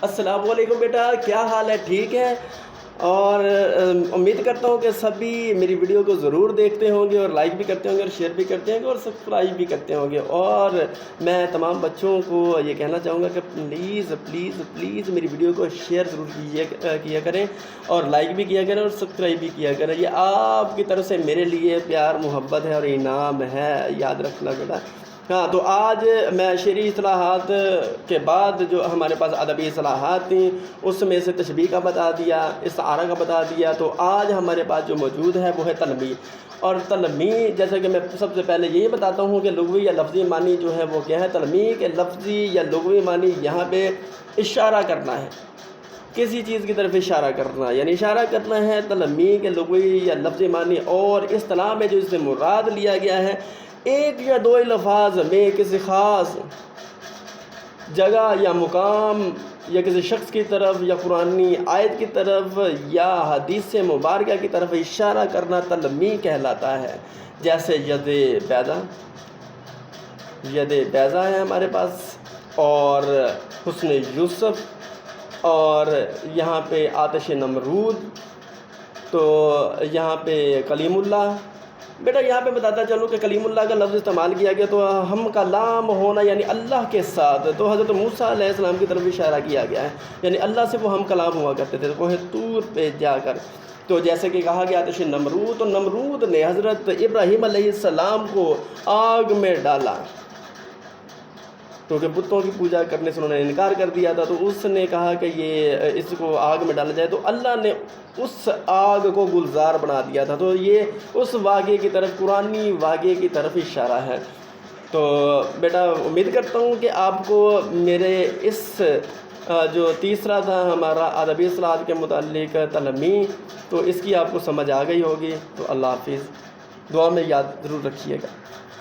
السلام علیکم بیٹا، کیا حال ہے؟ ٹھیک ہے؟ اور امید کرتا ہوں کہ سبھی میری ویڈیو کو ضرور دیکھتے ہوں گے اور لائک بھی کرتے ہوں گے اور شیئر بھی کرتے ہوں گے اور سبسکرائب بھی کرتے ہوں گے۔ اور میں تمام بچوں کو یہ کہنا چاہوں گا کہ پلیز پلیز پلیز میری ویڈیو کو شیئر ضرور کیا کریں اور لائک بھی کیا کریں اور سبسکرائب بھی کیا کریں۔ یہ آپ کی طرف سے میرے لیے پیار محبت ہے اور انعام ہے، یاد رکھنا بیٹا۔ ہاں، تو آج میں شعری اصطلاحات کے بعد جو ہمارے پاس ادبی اصطلاحات تھیں اس میں سے تشبیہ کا بتا دیا، استعارہ کا بتا دیا۔ تو آج ہمارے پاس جو موجود ہے وہ ہے تلمیح۔ اور تلمیح جیسے کہ میں سب سے پہلے یہی بتاتا ہوں کہ لغوی یا لفظی معنی جو ہے وہ کیا ہے۔ تلمیح کے لفظی یا لغوی معنی یہاں پہ اشارہ کرنا ہے، کسی چیز کی طرف اشارہ کرنا، یعنی اشارہ کرنا ہے تلمیح کے لغوی یا لفظی معنی۔ اور اصطلاح میں جو اس سے مراد لیا گیا ہے، ایک یا دو الفاظ میں کسی خاص جگہ یا مقام یا کسی شخص کی طرف یا قرآنی آیت کی طرف یا حدیث مبارکہ کی طرف اشارہ کرنا تلمیح کہلاتا ہے۔ جیسے ید بیضا ہے ہمارے پاس، اور حسن یوسف، اور یہاں پہ آتش نمرود، تو یہاں پہ کلیم اللہ۔ بیٹا یہاں پہ بتاتا چلوں کہ کلیم اللہ کا لفظ استعمال کیا گیا تو ہم کلام ہونا یعنی اللہ کے ساتھ، تو حضرت موسیٰ علیہ السلام کی طرف اشارہ کیا گیا ہے، یعنی اللہ سے وہ ہم کلام ہوا کرتے تھے کوہ طور پہ جا کر۔ تو جیسے کہ کہا گیا آتش نمرود، تو نمرود نے حضرت ابراہیم علیہ السلام کو آگ میں ڈالا کیونکہ بتوں کی پوجا کرنے سے انہوں نے انکار کر دیا تھا۔ تو اس نے کہا کہ یہ اس کو آگ میں ڈالا جائے، تو اللہ نے اس آگ کو گلزار بنا دیا تھا۔ تو یہ اس واقعے کی طرف، قرآنی واقعے کی طرف اشارہ ہے۔ تو بیٹا امید کرتا ہوں کہ آپ کو میرے اس جو تیسرا تھا ہمارا ادبی اصطلاحات کے متعلق تلمیح، تو اس کی آپ کو سمجھ آ گئی ہوگی۔ تو اللہ حافظ، دعا میں یاد ضرور رکھیے گا۔